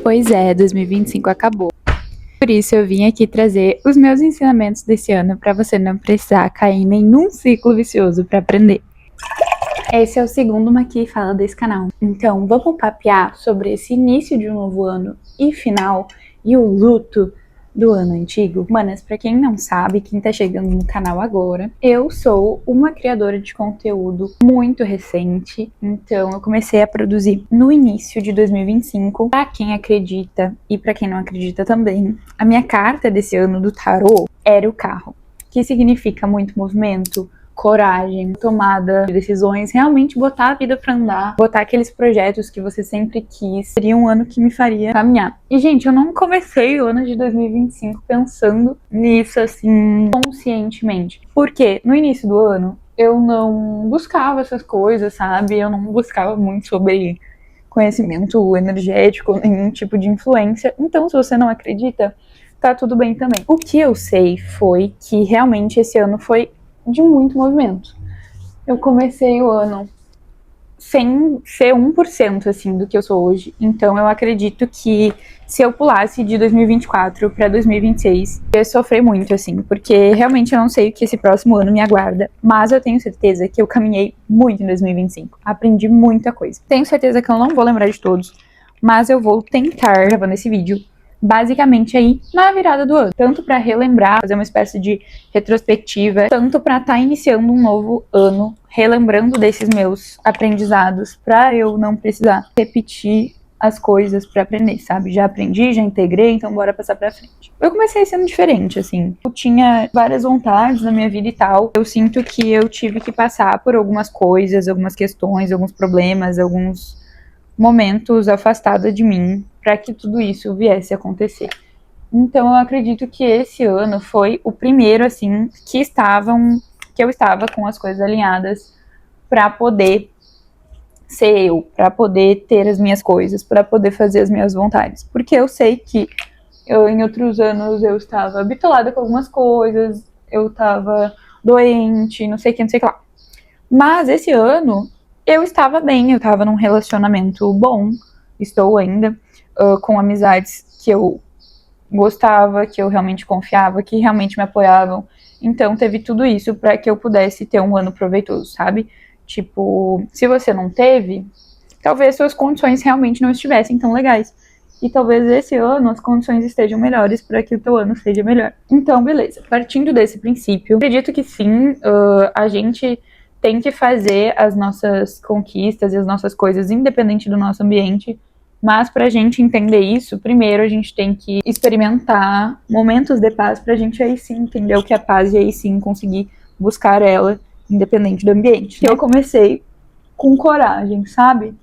Pois é, 2025 acabou. Por isso eu vim aqui trazer os meus ensinamentos desse ano para você não precisar cair em nenhum ciclo vicioso para aprender. Esse é o segundo Maqui Fala desse canal. Então vamos papear sobre esse início de um novo ano e final e o luto do ano antigo. Manas, pra quem não sabe, quem tá chegando no canal agora, eu sou uma criadora de conteúdo muito recente, então eu comecei a produzir no início de 2025. Pra quem acredita e pra quem não acredita também, a minha carta desse ano do tarô era o carro, que significa muito movimento, coragem, tomada de decisões, realmente botar a vida pra andar, botar aqueles projetos que você sempre quis. Seria um ano que me faria caminhar. E, gente, eu não comecei o ano de 2025 pensando nisso, assim, conscientemente. Porque no início do ano, eu não buscava essas coisas, sabe? Eu não buscava muito sobre conhecimento energético, nenhum tipo de influência. Então, se você não acredita, tá tudo bem também. O que eu sei foi que realmente esse ano foi de muito movimento. Eu comecei o ano sem ser 1% assim do que eu sou hoje. Então eu acredito que se eu pulasse de 2024 para 2026, eu ia sofrer muito assim, porque realmente eu não sei o que esse próximo ano me aguarda, mas eu tenho certeza que eu caminhei muito em 2025. Aprendi muita coisa. Tenho certeza que eu não vou lembrar de todos, mas eu vou tentar, gravando esse vídeo, basicamente aí na virada do ano, tanto para relembrar, fazer uma espécie de retrospectiva, tanto para estar iniciando um novo ano, relembrando desses meus aprendizados, para eu não precisar repetir as coisas para aprender, sabe? Já aprendi, já integrei, então bora passar para frente. Eu comecei sendo diferente, assim. Eu tinha várias vontades na minha vida e tal. Eu sinto que eu tive que passar por algumas coisas, algumas questões, alguns problemas, alguns momentos afastada de mim para que tudo isso viesse a acontecer. Então eu acredito que esse ano foi o primeiro assim que eu estava com as coisas alinhadas para poder ser eu, para poder ter as minhas coisas, para poder fazer as minhas vontades, porque eu sei que em outros anos eu estava bitolada com algumas coisas, eu estava doente, não sei o que, não sei o que lá. Mas esse ano eu estava bem, eu estava num relacionamento bom, estou ainda, com amizades que eu gostava, que eu realmente confiava, que realmente me apoiavam. Então teve tudo isso para que eu pudesse ter um ano proveitoso, sabe? Tipo, se você não teve, talvez suas condições realmente não estivessem tão legais. E talvez esse ano as condições estejam melhores para que o teu ano seja melhor. Então, beleza. Partindo desse princípio, acredito que sim, a gente tem que fazer as nossas conquistas e as nossas coisas independente do nosso ambiente, mas pra gente entender isso, primeiro a gente tem que experimentar momentos de paz pra gente aí sim entender o que é paz e aí sim conseguir buscar ela independente do ambiente. Eu comecei com coragem, sabe?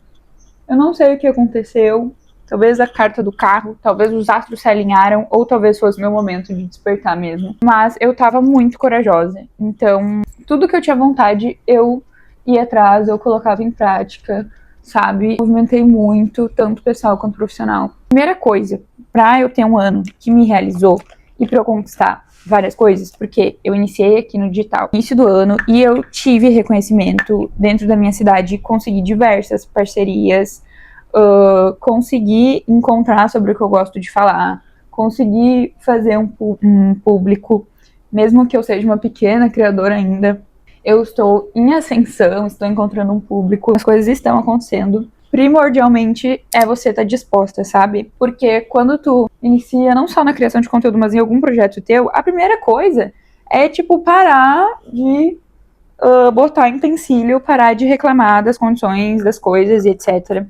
Eu não sei o que aconteceu, talvez a carta do carro, talvez os astros se alinharam, ou talvez fosse meu momento de despertar mesmo. Mas eu tava muito corajosa, então tudo que eu tinha vontade, eu ia atrás, eu colocava em prática, sabe? Movimentei muito, tanto pessoal quanto profissional. Primeira coisa, pra eu ter um ano que me realizou e pra eu conquistar várias coisas, porque eu iniciei aqui no digital no início do ano e eu tive reconhecimento dentro da minha cidade, consegui diversas parcerias, consegui encontrar sobre o que eu gosto de falar, consegui fazer um público, mesmo que eu seja uma pequena criadora ainda, eu estou em ascensão, estou encontrando um público, as coisas estão acontecendo. Primordialmente é você estar disposta, sabe? Porque quando tu inicia, não só na criação de conteúdo, mas em algum projeto teu, a primeira coisa é, tipo, parar de botar em utensílio, parar de reclamar das condições, das coisas e etc.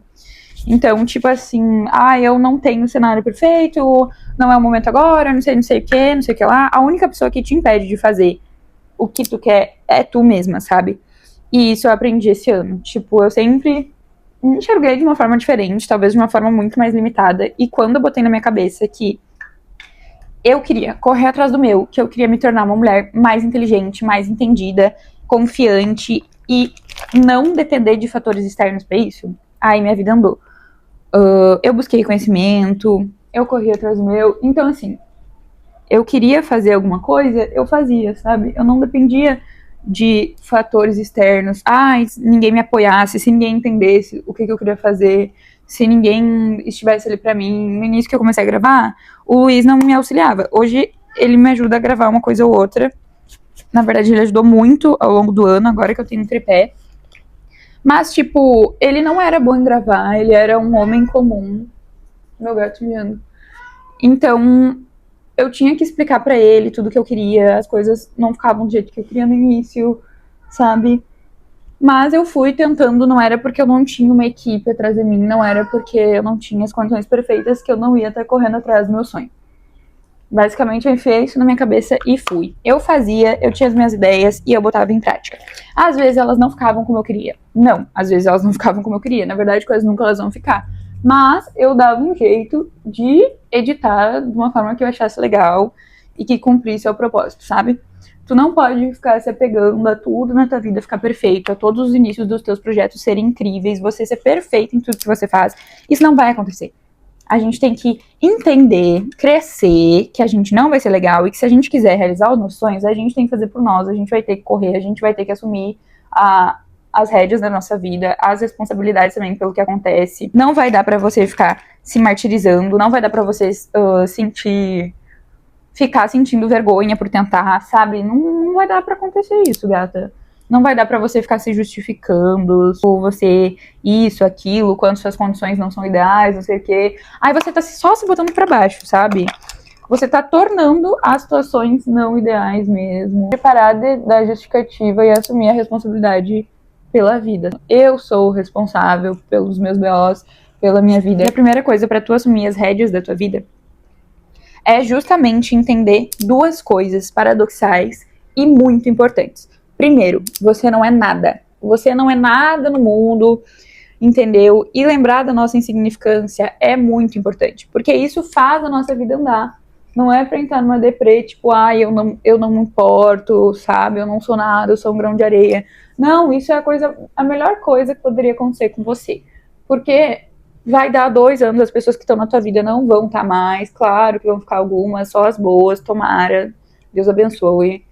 Então, tipo assim, eu não tenho o cenário perfeito, não é o momento agora, não sei o que, não sei o que lá. A única pessoa que te impede de fazer o que tu quer é tu mesma, sabe? E isso eu aprendi esse ano. Tipo, eu sempre enxerguei de uma forma diferente, talvez de uma forma muito mais limitada. E quando eu botei na minha cabeça que eu queria correr atrás do meu, que eu queria me tornar uma mulher mais inteligente, mais entendida, confiante e não depender de fatores externos pra isso, aí minha vida andou. Eu busquei conhecimento, eu corri atrás do meu. Então, assim, eu queria fazer alguma coisa, eu fazia, sabe? Eu não dependia de fatores externos. Se ninguém me apoiasse, se ninguém entendesse o que eu queria fazer, se ninguém estivesse ali pra mim no início que eu comecei a gravar, o Luiz não me auxiliava. Hoje ele me ajuda a gravar uma coisa ou outra. Na verdade, ele ajudou muito ao longo do ano, agora que eu tenho um tripé. Mas, tipo, ele não era bom em gravar, ele era um homem comum. Meu gato miando. Então, eu tinha que explicar pra ele tudo que eu queria, as coisas não ficavam do jeito que eu queria no início, sabe? Mas eu fui tentando, não era porque eu não tinha uma equipe atrás de mim, não era porque eu não tinha as condições perfeitas que eu não ia estar correndo atrás do meu sonho. Basicamente, eu enfiei isso na minha cabeça e fui. Eu fazia, eu tinha as minhas ideias e eu botava em prática. Às vezes elas não ficavam como eu queria. Não, às vezes elas não ficavam como eu queria. Na verdade, quase nunca elas vão ficar. Mas eu dava um jeito de editar de uma forma que eu achasse legal e que cumprisse o propósito, sabe? Tu não pode ficar se apegando a tudo na tua vida ficar perfeito, a todos os inícios dos teus projetos serem incríveis, você ser perfeito em tudo que você faz. Isso não vai acontecer. A gente tem que entender, crescer, que a gente não vai ser legal e que se a gente quiser realizar os nossos sonhos, a gente tem que fazer por nós, a gente vai ter que correr, a gente vai ter que assumir as rédeas da nossa vida, as responsabilidades também pelo que acontece. Não vai dar pra você ficar se martirizando, não vai dar pra você ficar sentindo vergonha por tentar, sabe? Não vai dar pra acontecer isso, gata. Não vai dar pra você ficar se justificando, ou você isso, aquilo, quando suas condições não são ideais, não sei o quê. Aí você tá só se botando pra baixo, sabe? Você tá tornando as situações não ideais mesmo. Parar de dar justificativa e assumir a responsabilidade pela vida. Eu sou responsável pelos meus BOs, pela minha vida. E a primeira coisa pra tu assumir as rédeas da tua vida é justamente entender duas coisas paradoxais e muito importantes. Primeiro, você não é nada. Você não é nada no mundo, entendeu? E lembrar da nossa insignificância é muito importante, porque isso faz a nossa vida andar. Não é pra entrar numa deprê, tipo, eu não me importo, sabe? Eu não sou nada, eu sou um grão de areia. Não, isso é a melhor coisa que poderia acontecer com você. Porque vai dar 2 anos, as pessoas que estão na tua vida não vão estar mais. Claro que vão ficar algumas, só as boas, tomara. Deus abençoe.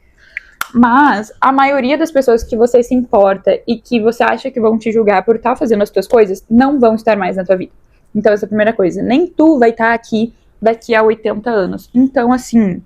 Mas a maioria das pessoas que você se importa e que você acha que vão te julgar por estar fazendo as tuas coisas, não vão estar mais na tua vida. Então essa é a primeira coisa. Nem tu vai estar aqui daqui a 80 anos. Então, assim,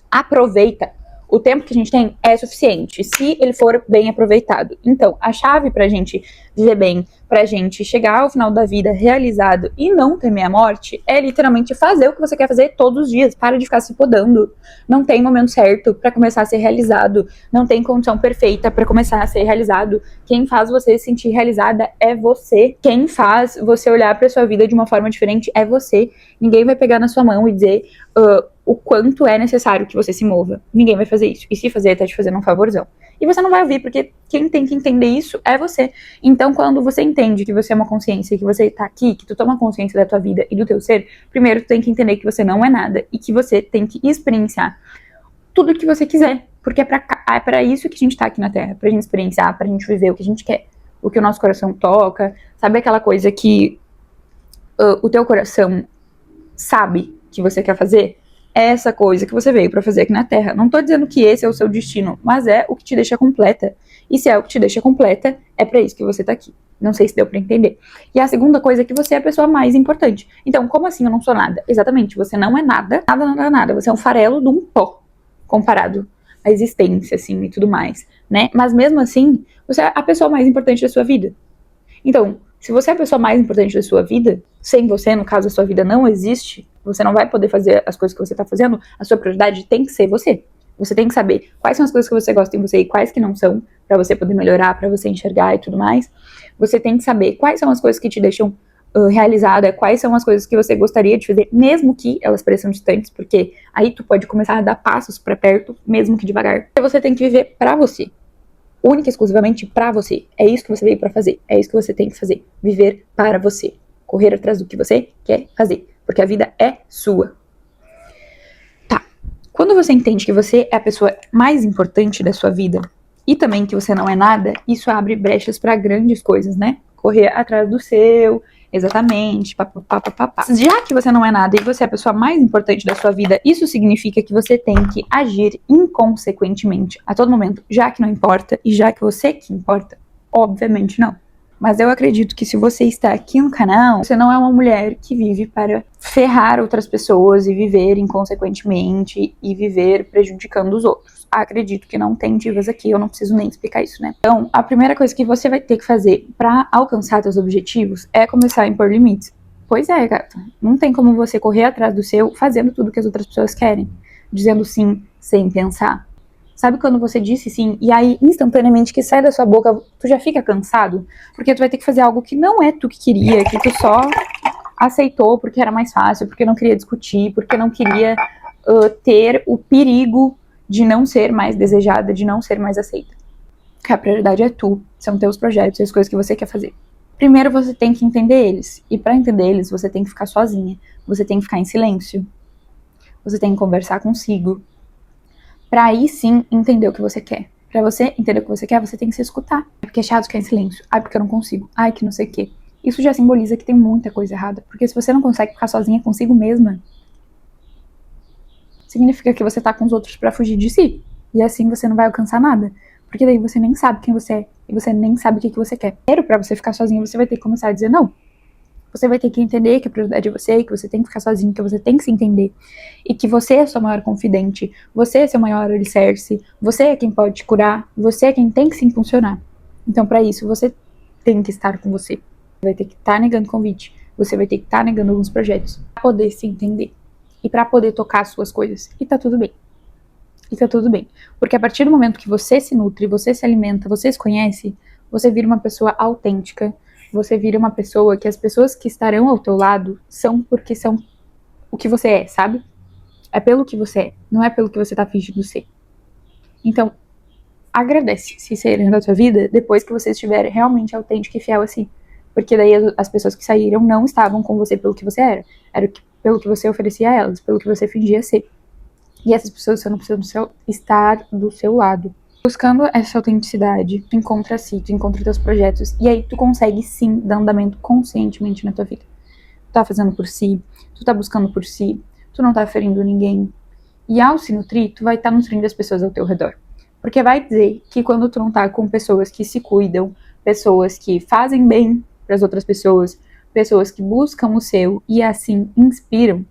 aproveita. O tempo que a gente tem é suficiente, se ele for bem aproveitado. Então, a chave pra gente viver bem, pra gente chegar ao final da vida realizado e não temer a morte, é literalmente fazer o que você quer fazer todos os dias. Para de ficar se podando. Não tem momento certo pra começar a ser realizado. Não tem condição perfeita pra começar a ser realizado. Quem faz você se sentir realizada é você. Quem faz você olhar pra sua vida de uma forma diferente é você. Ninguém vai pegar na sua mão e dizer o quanto é necessário que você se mova. Ninguém vai fazer isso. E se fazer, tá te fazendo um favorzão. E você não vai ouvir, porque quem tem que entender isso é você. Então, quando você entende que você é uma consciência, que você tá aqui, que tu toma consciência da tua vida e do teu ser, primeiro tu tem que entender que você não é nada e que você tem que experienciar tudo que você quiser. Porque é pra isso que a gente tá aqui na Terra. Pra gente experienciar, pra gente viver o que a gente quer. O que o nosso coração toca. Sabe aquela coisa que o teu coração sabe que você quer fazer? É essa coisa que você veio pra fazer aqui na Terra. Não tô dizendo que esse é o seu destino, mas é o que te deixa completa. E se é o que te deixa completa, é pra isso que você tá aqui. Não sei se deu pra entender. E a segunda coisa é que você é a pessoa mais importante. Então, como assim eu não sou nada? Exatamente, você não é nada, nada, nada, nada. Você é um farelo de um pó, comparado à existência, assim, e tudo mais, né? Mas mesmo assim, você é a pessoa mais importante da sua vida. Então, se você é a pessoa mais importante da sua vida, sem você, no caso, a sua vida não existe, você não vai poder fazer as coisas que você tá fazendo, a sua prioridade tem que ser você. Você tem que saber quais são as coisas que você gosta em você e quais que não são, pra você poder melhorar, pra você enxergar e tudo mais. Você tem que saber quais são as coisas que te deixam realizada, quais são as coisas que você gostaria de fazer, mesmo que elas pareçam distantes, porque aí tu pode começar a dar passos pra perto, mesmo que devagar. Você tem que viver pra você. Única e exclusivamente pra você. É isso que você veio pra fazer. É isso que você tem que fazer. Viver para você. Correr atrás do que você quer fazer. Porque a vida é sua. Tá. Quando você entende que você é a pessoa mais importante da sua vida e também que você não é nada, isso abre brechas pra grandes coisas, né? Correr atrás do seu, exatamente, papapá. Já que você não é nada e você é a pessoa mais importante da sua vida, isso significa que você tem que agir inconsequentemente a todo momento, já que não importa e já que você que importa? Obviamente não. Mas eu acredito que se você está aqui no canal, você não é uma mulher que vive para ferrar outras pessoas e viver inconsequentemente e viver prejudicando os outros. Acredito que não tem divas aqui, eu não preciso nem explicar isso, né? Então, a primeira coisa que você vai ter que fazer para alcançar seus objetivos é começar a impor limites. Pois é, gata. Não tem como você correr atrás do seu fazendo tudo que as outras pessoas querem, dizendo sim sem pensar. Sabe quando você disse sim, e aí instantaneamente que sai da sua boca, tu já fica cansado? Porque tu vai ter que fazer algo que não é tu que queria, que tu só aceitou porque era mais fácil, porque não queria discutir, porque não queria ter o perigo de não ser mais desejada, de não ser mais aceita. Que a prioridade é tu, são teus projetos, as coisas que você quer fazer. Primeiro você tem que entender eles, e para entender eles você tem que ficar sozinha, você tem que ficar em silêncio, você tem que conversar consigo, pra aí sim entender o que você quer. Pra você entender o que você quer, você tem que se escutar. Porque é chato ficar em silêncio. Ai, porque eu não consigo. Ai, que não sei o quê. Isso já simboliza que tem muita coisa errada. Porque se você não consegue ficar sozinha consigo mesma, significa que você tá com os outros pra fugir de si. E assim você não vai alcançar nada. Porque daí você nem sabe quem você é. E você nem sabe o que você quer. Primeiro, pra você ficar sozinha, você vai ter que começar a dizer não. Você vai ter que entender que a prioridade é você, que você tem que ficar sozinho, que você tem que se entender. E que você é sua maior confidente, você é seu maior alicerce, você é quem pode te curar, você é quem tem que se impulsionar. Então, pra isso, você tem que estar com você. Você vai ter que estar negando convite, você vai ter que estar negando alguns projetos, pra poder se entender. E pra poder tocar as suas coisas. E tá tudo bem. E tá tudo bem. Porque a partir do momento que você se nutre, você se alimenta, você se conhece, você vira uma pessoa autêntica, você vira uma pessoa que as pessoas que estarão ao teu lado são porque são o que você é, sabe? É pelo que você é, não é pelo que você tá fingindo ser. Então, agradece se saírem da tua vida depois que você estiver realmente autêntico e fiel a si. Porque daí as pessoas que saíram não estavam com você pelo que você era pelo que você oferecia a elas, pelo que você fingia ser. E essas pessoas você não precisam estar do seu lado. Buscando essa autenticidade, tu encontra si, tu encontra teus projetos, e aí tu consegue sim dar andamento conscientemente na tua vida. Tu tá fazendo por si, tu tá buscando por si, tu não tá ferindo ninguém. E ao se nutrir, tu vai estar nutrindo as pessoas ao teu redor. Porque vai dizer que quando tu não tá com pessoas que se cuidam, pessoas que fazem bem pras outras pessoas, pessoas que buscam o seu e assim inspiram,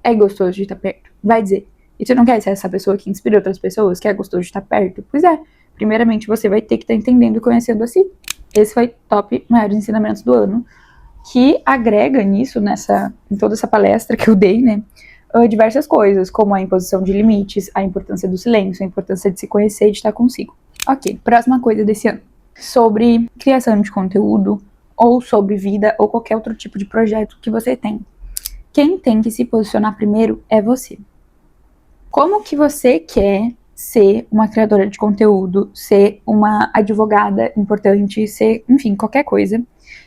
é gostoso de estar perto. Vai dizer. E tu não quer ser essa pessoa que inspira outras pessoas, que é gostoso de estar perto? Pois é. Primeiramente, você vai ter que estar entendendo e conhecendo a si. Esse foi top maiores ensinamentos do ano, que agrega nisso, em toda essa palestra que eu dei, né, diversas coisas, como a imposição de limites, a importância do silêncio, a importância de se conhecer e de estar consigo. Ok, próxima coisa desse ano. Sobre criação de conteúdo, ou sobre vida, ou qualquer outro tipo de projeto que você tem. Quem tem que se posicionar primeiro é você. Como que você quer ser uma criadora de conteúdo, ser uma advogada importante, ser, enfim, qualquer coisa,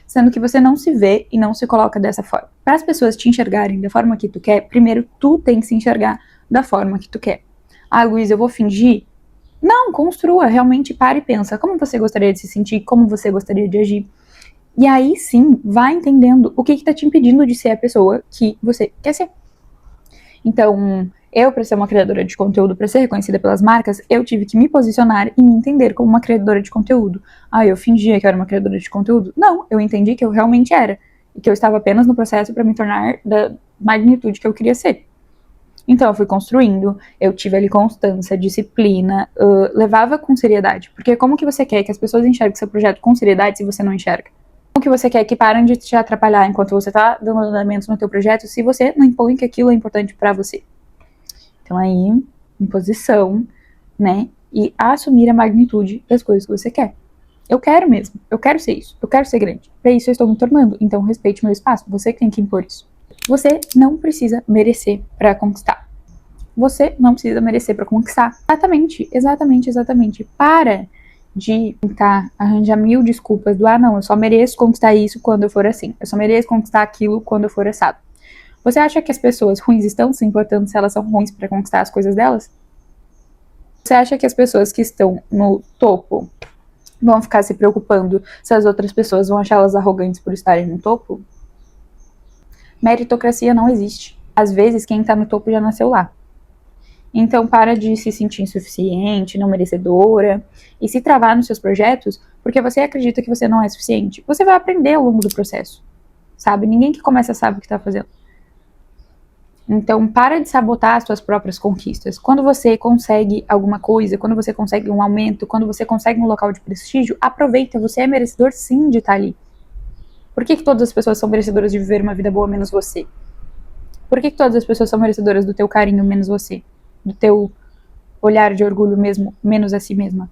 sendo que você não se vê e não se coloca dessa forma? Para as pessoas te enxergarem da forma que tu quer, primeiro tu tem que se enxergar da forma que tu quer. Ah, Luiz, eu vou fingir? Não, construa, realmente para e pensa como você gostaria de se sentir, como você gostaria de agir. E aí sim, vai entendendo o que está te impedindo de ser a pessoa que você quer ser. Então, eu, para ser uma criadora de conteúdo, para ser reconhecida pelas marcas, eu tive que me posicionar e me entender como uma criadora de conteúdo. Ah, eu fingia que eu era uma criadora de conteúdo? Não, eu entendi que eu realmente era. E que eu estava apenas no processo para me tornar da magnitude que eu queria ser. Então, eu fui construindo, eu tive ali constância, disciplina, levava com seriedade. Porque como que você quer que as pessoas enxerguem seu projeto com seriedade se você não enxerga? Como que você quer que parem de te atrapalhar enquanto você tá dando andamento no teu projeto se você não impõe que aquilo é importante para você? Então aí, imposição, né? E assumir a magnitude das coisas que você quer. Eu quero mesmo, eu quero ser isso, eu quero ser grande. Para isso eu estou me tornando, então respeite meu espaço, você que tem que impor isso. Você não precisa merecer para conquistar. Você não precisa merecer para conquistar. Exatamente. Para de tentar arranjar mil desculpas do não, eu só mereço conquistar isso quando eu for assim. Eu só mereço conquistar aquilo quando eu for assado. Você acha que as pessoas ruins estão se importando se elas são ruins para conquistar as coisas delas? Você acha que as pessoas que estão no topo vão ficar se preocupando se as outras pessoas vão achar elas arrogantes por estarem no topo? Meritocracia não existe. Às vezes, quem tá no topo já nasceu lá. Então, para de se sentir insuficiente, não merecedora e se travar nos seus projetos porque você acredita que você não é suficiente. Você vai aprender ao longo do processo, sabe? Ninguém que começa sabe o que tá fazendo. Então, para de sabotar as suas próprias conquistas. Quando você consegue alguma coisa, quando você consegue um aumento, quando você consegue um local de prestígio, aproveita, você é merecedor sim de estar ali. Por que todas as pessoas são merecedoras de viver uma vida boa menos você? Por que todas as pessoas são merecedoras do teu carinho menos você? Do teu olhar de orgulho mesmo, menos a si mesma?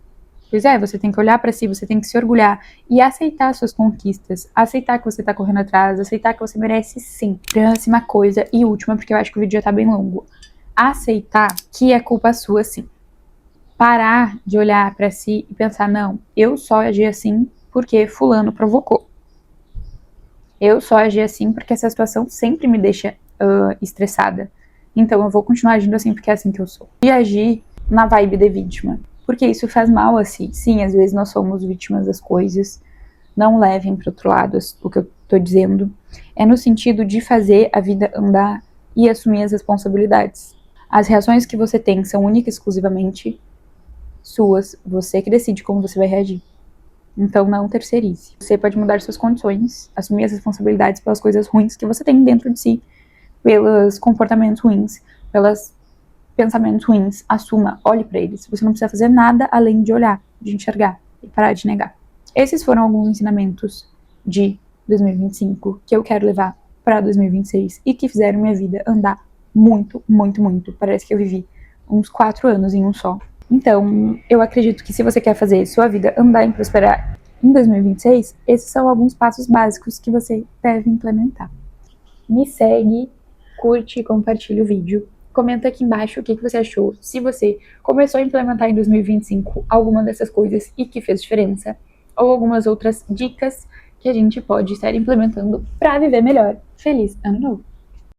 Pois é, você tem que olhar pra si, você tem que se orgulhar e aceitar suas conquistas, aceitar que você tá correndo atrás, aceitar que você merece sim. Próxima coisa e última, porque eu acho que o vídeo já tá bem longo. Aceitar que é culpa sua sim. Parar de olhar pra si e pensar, não, eu só agi assim porque fulano provocou. Eu só agi assim porque essa situação sempre me deixa estressada. Então eu vou continuar agindo assim porque é assim que eu sou. E agir na vibe de vítima. Porque isso faz mal assim. Sim, às vezes nós somos vítimas das coisas. Não levem para outro lado o que eu tô dizendo. É no sentido de fazer a vida andar e assumir as responsabilidades. As reações que você tem são únicas e exclusivamente suas. Você que decide como você vai reagir. Então não terceirize. Você pode mudar suas condições, assumir as responsabilidades pelas coisas ruins que você tem dentro de si, pelos comportamentos ruins, pelos pensamentos ruins. Assuma, olhe para eles. Você não precisa fazer nada além de olhar, de enxergar e parar de negar. Esses foram alguns ensinamentos de 2025 que eu quero levar para 2026 e que fizeram minha vida andar muito, muito, muito. Parece que eu vivi uns 4 anos em um só. Então, eu acredito que se você quer fazer sua vida andar e prosperar em 2026, esses são alguns passos básicos que você deve implementar. Me segue, curte e compartilha o vídeo. Comenta aqui embaixo o que você achou, se você começou a implementar em 2025 alguma dessas coisas e que fez diferença, ou algumas outras dicas que a gente pode estar implementando para viver melhor. Feliz Ano Novo!